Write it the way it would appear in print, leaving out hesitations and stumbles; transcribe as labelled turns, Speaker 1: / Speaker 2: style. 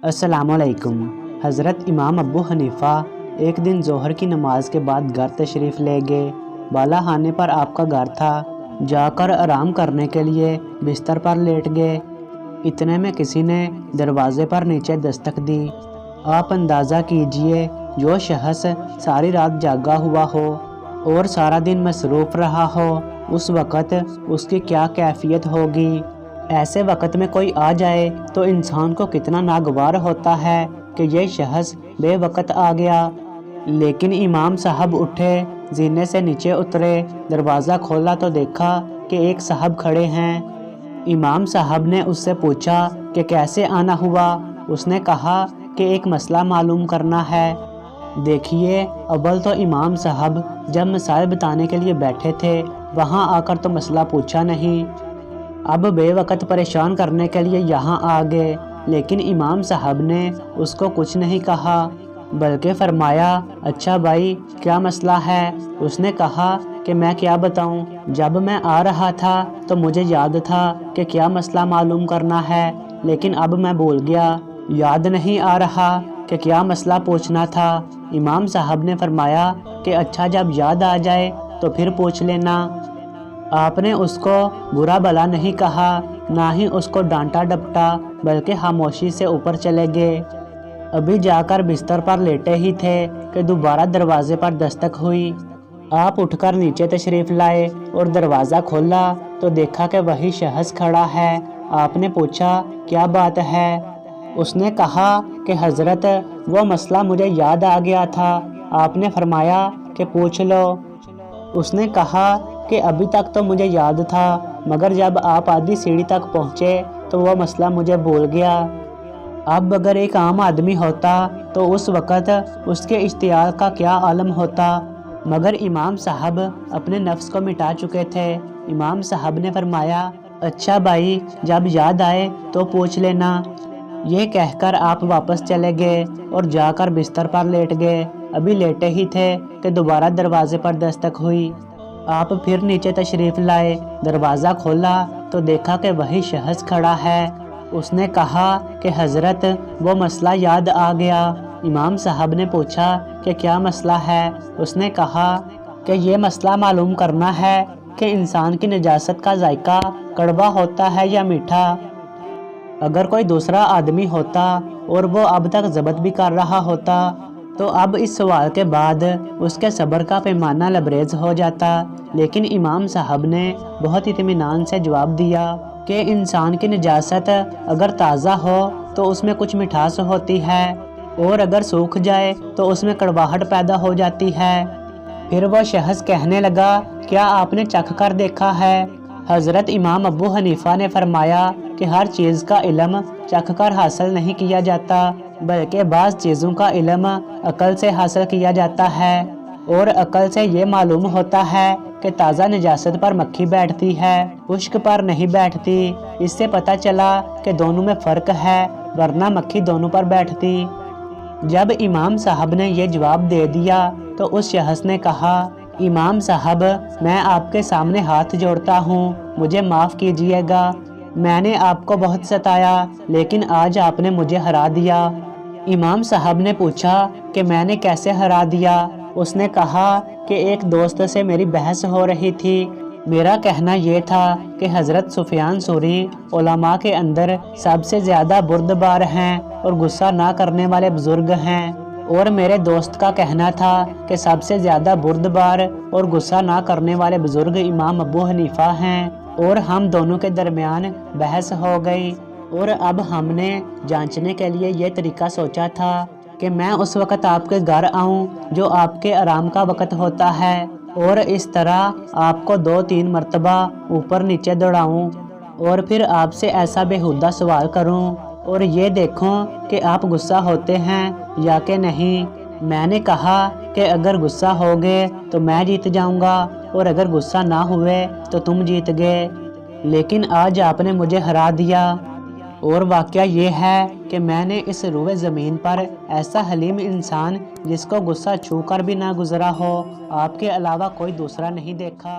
Speaker 1: السلام علیکم۔ حضرت امام ابو حنیفہ ایک دن ظہر کی نماز کے بعد گھر تشریف لے گئے۔ بالا خانے پر آپ کا گھر تھا۔ جا کر آرام کرنے کے لیے بستر پر لیٹ گئے۔ اتنے میں کسی نے دروازے پر نیچے دستک دی۔ آپ اندازہ کیجئے جو شخص ساری رات جاگا ہوا ہو اور سارا دن مصروف رہا ہو، اس وقت اس کی کیا کیفیت ہوگی۔ ایسے وقت میں کوئی آ جائے تو انسان کو کتنا ناگوار ہوتا ہے کہ یہ شخص بے وقت آ گیا۔ لیکن امام صاحب اٹھے، زینے سے نیچے اترے، دروازہ کھولا تو دیکھا کہ ایک صاحب کھڑے ہیں۔ امام صاحب نے اس سے پوچھا کہ کیسے آنا ہوا۔ اس نے کہا کہ ایک مسئلہ معلوم کرنا ہے۔ دیکھیے، اول تو امام صاحب جب مسائل بتانے کے لیے بیٹھے تھے وہاں آ کر تو مسئلہ پوچھا نہیں، اب بے وقت پریشان کرنے کے لیے یہاں آ گئے۔ لیکن امام صاحب نے اس کو کچھ نہیں کہا، بلکہ فرمایا، اچھا بھائی کیا مسئلہ ہے؟ اس نے کہا کہ میں کیا بتاؤں، جب میں آ رہا تھا تو مجھے یاد تھا کہ کیا مسئلہ معلوم کرنا ہے، لیکن اب میں بھول گیا، یاد نہیں آ رہا کہ کیا مسئلہ پوچھنا تھا۔ امام صاحب نے فرمایا کہ اچھا جب یاد آ جائے تو پھر پوچھ لینا۔ آپ نے اس کو برا بھلا نہیں کہا، نہ ہی اس کو ڈانٹا ڈپٹا، بلکہ خاموشی سے اوپر چلے گئے۔ ابھی جا کر بستر پر لیٹے ہی تھے کہ دوبارہ دروازے پر دستک ہوئی۔ آپ اٹھ کر نیچے تشریف لائے اور دروازہ کھولا تو دیکھا کہ وہی شخص کھڑا ہے۔ آپ نے پوچھا کیا بات ہے؟ اس نے کہا کہ حضرت وہ مسئلہ مجھے یاد آ گیا تھا۔ آپ نے فرمایا کہ پوچھ لو۔ اس نے کہا کہ ابھی تک تو مجھے یاد تھا، مگر جب آپ آدھی سیڑھی تک پہنچے تو وہ مسئلہ مجھے بھول گیا۔ اب اگر ایک عام آدمی ہوتا تو اس وقت اس کے اشتعال کا کیا عالم ہوتا، مگر امام صاحب اپنے نفس کو مٹا چکے تھے۔ امام صاحب نے فرمایا، اچھا بھائی جب یاد آئے تو پوچھ لینا۔ یہ کہہ کر آپ واپس چلے گئے اور جا کر بستر پر لیٹ گئے۔ ابھی لیٹے ہی تھے کہ دوبارہ دروازے پر دستک ہوئی۔ آپ پھر نیچے تشریف لائے، دروازہ کھولا تو دیکھا کہ وہی شخص کھڑا ہے۔ اس نے کہا کہ حضرت وہ مسئلہ یاد آ گیا۔ امام صاحب نے پوچھا کہ کیا مسئلہ ہے؟ اس نے کہا کہ یہ مسئلہ معلوم کرنا ہے کہ انسان کی نجاست کا ذائقہ کڑوا ہوتا ہے یا میٹھا۔ اگر کوئی دوسرا آدمی ہوتا اور وہ اب تک ضبط بھی کر رہا ہوتا تو اب اس سوال کے بعد اس کے صبر کا پیمانہ لبریز ہو جاتا، لیکن امام صاحب نے بہت اطمینان سے جواب دیا کہ انسان کی نجاست اگر تازہ ہو تو اس میں کچھ مٹھاس ہوتی ہے، اور اگر سوکھ جائے تو اس میں کڑواہٹ پیدا ہو جاتی ہے۔ پھر وہ شخص کہنے لگا، کیا آپ نے چکھ کر دیکھا ہے؟ حضرت امام ابو حنیفہ نے فرمایا کہ ہر چیز کا علم چکھ کر حاصل نہیں کیا جاتا، بلکہ بعض چیزوں کا علم عقل سے حاصل کیا جاتا ہے، اور عقل سے یہ معلوم ہوتا ہے کہ تازہ نجاست پر مکھی بیٹھتی ہے، خشک پر نہیں بیٹھتی۔ اس سے پتہ چلا کہ دونوں میں فرق ہے، ورنہ مکھی دونوں پر بیٹھتی۔ جب امام صاحب نے یہ جواب دے دیا تو اس شخص نے کہا، امام صاحب میں آپ کے سامنے ہاتھ جوڑتا ہوں، مجھے معاف کیجیے گا، میں نے آپ کو بہت ستایا، لیکن آج آپ نے مجھے ہرا دیا۔ امام صاحب نے پوچھا کہ میں نے کیسے ہرا دیا؟ اس نے کہا کہ ایک دوست سے میری بحث ہو رہی تھی، میرا کہنا یہ تھا کہ حضرت سفیان ثوری علماء کے اندر سب سے زیادہ بردبار ہیں اور غصہ نہ کرنے والے بزرگ ہیں، اور میرے دوست کا کہنا تھا کہ سب سے زیادہ بردبار اور غصہ نہ کرنے والے بزرگ امام ابو حنیفہ ہیں، اور ہم دونوں کے درمیان بحث ہو گئی، اور اب ہم نے جانچنے کے لیے یہ طریقہ سوچا تھا کہ میں اس وقت آپ کے گھر آؤں جو آپ کے آرام کا وقت ہوتا ہے، اور اس طرح آپ کو 2-3 مرتبہ اوپر نیچے دوڑاؤں، اور پھر آپ سے ایسا بیہودہ سوال کروں اور یہ دیکھوں کہ آپ غصہ ہوتے ہیں یا کہ نہیں۔ میں نے کہا کہ اگر غصہ ہوگے تو میں جیت جاؤں گا، اور اگر غصہ نہ ہوئے تو تم جیت گئے، لیکن آج آپ نے مجھے ہرا دیا۔ اور واقعہ یہ ہے کہ میں نے اس روئے زمین پر ایسا حلیم انسان جس کو غصہ چھو کر بھی نہ گزرا ہو، آپ کے علاوہ کوئی دوسرا نہیں دیکھا۔